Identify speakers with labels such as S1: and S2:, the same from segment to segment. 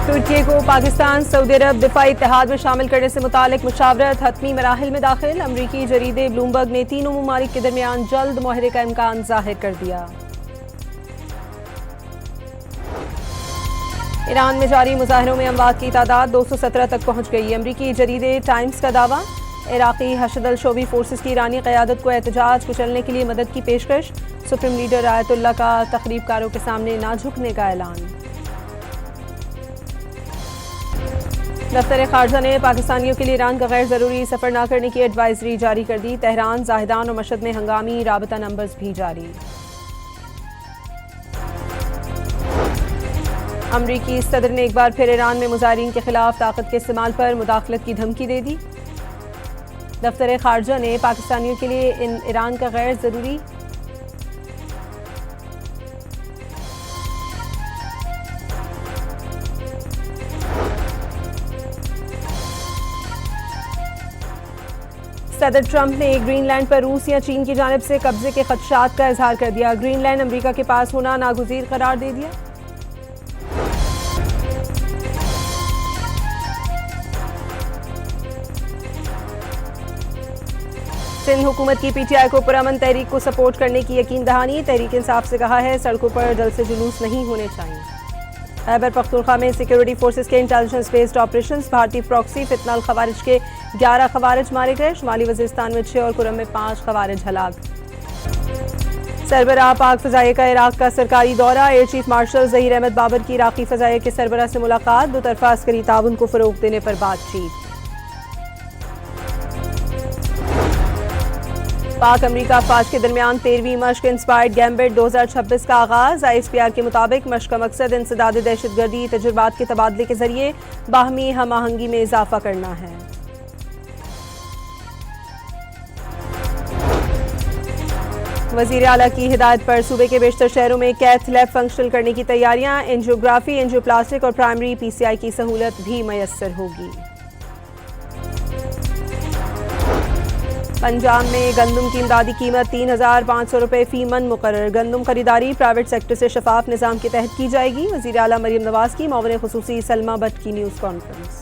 S1: तुर्की को पाकिस्तान सऊदी अरब दिफाई इत्तेहाद में शामिल करने से मुतालिक मुशावरत हतमी मराहिल में दाखिल। अमरीकी जरीदे ब्लूमबर्ग ने तीनों ममालिक के दरमियान जल्द मुआहदे का इम्कान जाहिर कर दिया। ईरान में जारी मुजाहिरों में अमवात की तादाद 217 तक पहुंच गई। अमरीकी जरीदे टाइम्स का दावा, इराकी हशद शोबी फोर्सेस की ईरानी क़यादत को एहतजाज कुचलने के लिए मदद की पेशकश। सुप्रीम लीडर आयतुल्लाह का तकरीबकारों के सामने ना झुकने का ऐलान। दफ्तर खारजा ने पाकिस्तानियों के लिए ईरान का गैर ज़रूरी सफ़र न करने की एडवाइजरी जारी कर दी। तेहरान, जाहिदान और मशहद में हंगामी राबता नंबर्स भी जारी। अमरीकी सदर ने एक बार फिर ईरान में मुजाहिरीन के खिलाफ ताकत के इस्तेमाल पर मुदाखलत की धमकी दे दी। दफ्तर खारजा ने पाकिस्तानियों के लिए ईरान का गैर ज़रूरी सदर ट्रंप ने ग्रीनलैंड पर रूस या चीन की जानिब से कब्जे के खदशात का इजहार कर दिया। ग्रीनलैंड अमेरिका के पास होना नागुज़ीर करार दे दिया। सिंध हुकूमत की पीटीआई को पुरअमन तहरीक को सपोर्ट करने की यकीन दहानी। तहरीक इंसाफ से कहा है सड़कों पर जलसे जुलूस नहीं होने चाहिए। खैबर पख्तूनख्वा में सिक्योरिटी फोर्सेस के इंटेलिजेंस बेस्ड ऑपरेशंस, भारतीय प्रॉक्सी फितनाल खवारिज के 11 खवारिज मारे गए। शुमाली वजीरिस्तान में 6 और कुरम में 5 खवारिज हलाक। सरबराह पाक फ़ज़ाइया का इराक का सरकारी दौरा। Air chief marshal Zaheer Ahmed Babar की इराकी फ़ज़ाइया के सरबराह से मुलाकात। दो तरफ़ा अस्करी ताउन को फ़रोग़ देने पर बातचीत। पाक अमरीका अफवाज के दरमियान 13वीं मश्क इंस्पायर्ड गैम्बिट 2026 का आगाज। ISPR के मुताबिक मश्क का मकसद इंसदाद दहशतगर्दी तजुर्बात के तबादले के जरिए बाहमी हम आहंगी में इजाफा करना है। वज़ीर आला की हिदायत पर सूबे के बेशतर शहरों में कैथ लैब फंक्शनल करने की तैयारियां। एंजियोग्राफी, एंजियोप्लास्टिक और प्राइमरी PCI की सहूलत भी मैसर होगी। पंजाब में गंदम की इमदादी कीमत 3,500 रुपये फी मन मुकर्रर। गंदम खरीदारी प्राइवेट सेक्टर से शफाफ निज़ाम के तहत की जाएगी। वज़ीर आला मरियम नवाज की मौवने खुसूसी सलमा भट्ट की न्यूज़ कॉन्फ्रेंस।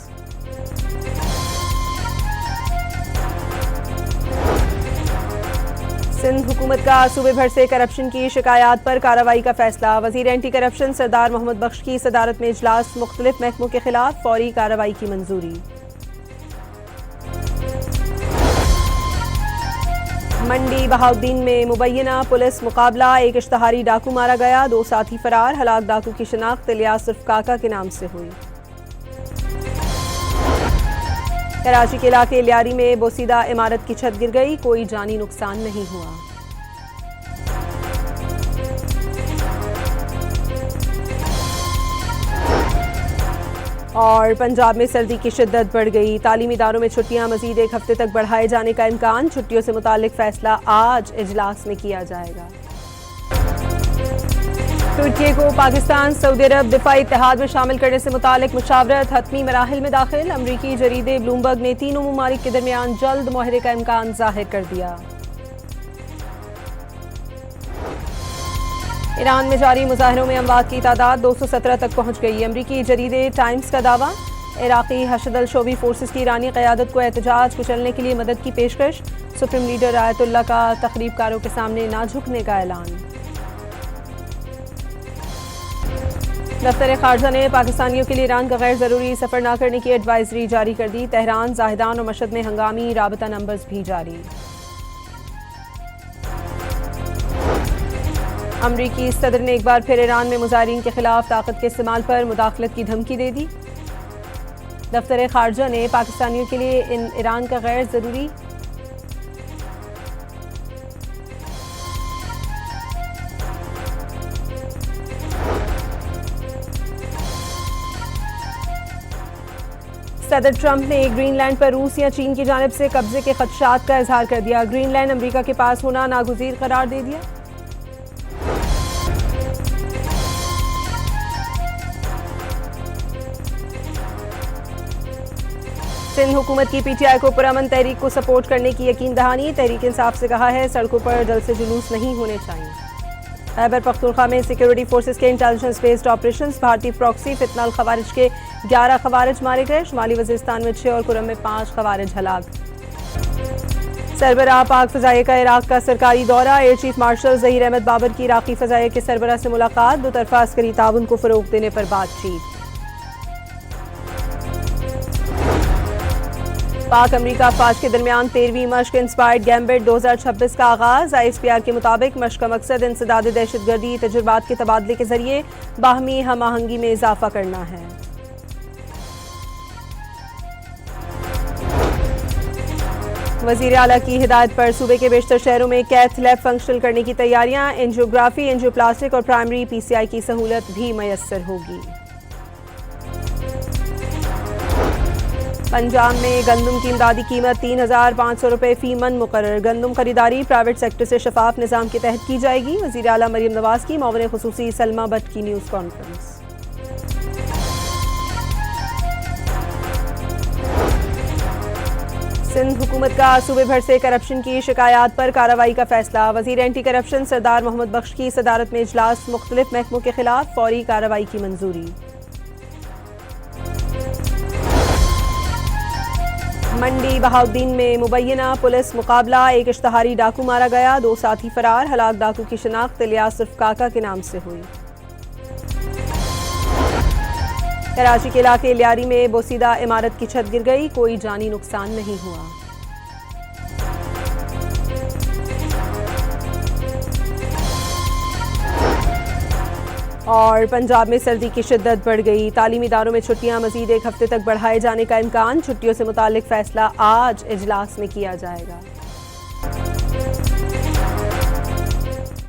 S1: सिंध हुकूमत का सूबे भर से करप्शन की शिकायत पर कार्रवाई का फैसला। वज़ीर एंटी करप्शन सरदार मोहम्मद बख्श की सदारत में इजलास। मुख्तलिफ महकमों के खिलाफ फौरी कार्रवाई की मंजूरी। मंडी बहाउद्दीन में मुबैना पुलिस मुकाबला। एक इश्तहारी डाकू मारा गया, 2 साथी फरार। हलाक डाकू की शिनाख्त इलियास सिर्फ काका के नाम से हुई। कराची के इलाके लियारी में बोसीदा इमारत की छत गिर गई, कोई जानी नुकसान नहीं हुआ। और पंजाब में सर्दी की शिद्दत बढ़ गई। तालीमी इदारों में छुट्टियां मजीद 1 हफ्ते तक बढ़ाए जाने का इम्कान। छुट्टियों से मुतालिक फैसला आज इजलास में किया जाएगा। तुर्की को पाकिस्तान सऊदी अरब दिफाई इत्तेहाद में शामिल करने से मुतालिक मुशावरत हतमी मराहिल में दाखिल। अमरीकी जरीदे ब्लूमबर्ग ने तीनों ममालिक के दरमियान जल्द मुआहदे का इम्कान जाहिर कर दिया। ईरान में जारी मुजाहिरों में अमवात की तादाद 217 तक पहुंच गई। अमरीकी जरीदे टाइम्स का दावा, इराकी हशद शोबी फोर्सेस की ईरानी क़यादत को एहतजाज कुचलने के लिए मदद की पेशकश। सुप्रीम लीडर आयतुल्लाह का तकरीबकारों के सामने ना झुकने का ऐलान। दफ्तर खारजा ने पाकिस्तानियों के लिए ईरान का गैर ज़रूरी सफ़र न करने की एडवाइजरी जारी कर दी। तेहरान, जाहिदान और मशहद में हंगामी राबता नंबर्स भी जारी। अमरीकी सदर ने एक बार फिर ईरान में मुजाहिरीन के खिलाफ ताकत के इस्तेमाल पर मुदाखलत की धमकी दे दी। दफ्तर खारजा ने पाकिस्तानियों के लिए ईरान का गैर ज़रूरी सदर ट्रंप ने ग्रीनलैंड पर रूस या चीन की जानिब से कब्जे के खदशात का इजहार कर दिया। ग्रीनलैंड अमेरिका के पास होना नागुज़ीर करार दे दिया। सिंध हुकूमत की पीटीआई को पुरअमन तहरीक को सपोर्ट करने की यकीन दहानी। तहरीक इंसाफ से कहा है सड़कों पर जलसे जुलूस नहीं होने चाहिए। खैबर पख्तूनख्वा में सिक्योरिटी फोर्सेस के इंटेलिजेंस बेस्ड ऑपरेशंस, भारतीय प्रॉक्सी फितनाल खवारिज के 11 खवारिज मारे गए। शुमाली वजीरिस्तान में 6 और कुरम में 5 खवारिज हलाक। सरबराह पाक फ़ज़ाइया का इराक का सरकारी दौरा, air chief marshal Zaheer Ahmed Babar की इराक़ी फ़ज़ाइया के सरबराह से मुलाकात, दो तरफ़ा अस्करी ताउन को फ़रोग़ देने पर बातचीत। पाक अमरीका अफ़वाज के दरमियान 13वीं मश्क इंस्पायर्ड गैम्बिट 2026 का आगाज़। ISPR के मुताबिक मश्क का मकसद इंसदाद दहशतगर्दी तजुर्बात के तबादले के जरिए बाहमी हम आहंगी में इजाफा करना है। वज़ीर आला की हिदायत पर सूबे के बेशतर शहरों में कैथ लैब फंक्शनल करने की तैयारियां, एंजियोग्राफी, एंजियोप्लास्टिक और प्राइमरी PCI की सहूलत भी मयस्सर होगी। पंजाब में गंदम की इमदादी कीमत 3,500 रुपये फी मन मुकर्रर। गंदम खरीदारी प्राइवेट सेक्टर से शफाफ निज़ाम के तहत की जाएगी। वज़ीर आला मरियम नवाज की मौवन खुसूसी सलमा भट्ट की न्यूज़ कॉन्फ्रेंस। सिंध हुकूमत का सूबे भर से करप्शन की शिकायत पर कार्रवाई का फैसला। वज़ीर एंटी करप्शन सरदार मोहम्मद बख्श की सदारत में इजलास, मुख्तलिफ महकमों के खिलाफ फौरी कार्रवाई की मंजूरी। मंडी बहाउद्दीन में मुबैना पुलिस मुकाबला, एक इश्तहारी डाकू मारा गया, 2 साथी फरार। हलाक डाकू की शिनाख्त इलियास सिर्फ काका के नाम से हुई। कराची के इलाके लियारी में बोसीदा इमारत की छत गिर गई, कोई जानी नुकसान नहीं हुआ। और पंजाब में सर्दी की शिद्दत बढ़ गई, तालीमी इदारों में छुट्टियां मजीद 1 हफ्ते तक बढ़ाए जाने का इम्कान। छुट्टियों से मुतालिक फैसला आज इजलास में किया जाएगा।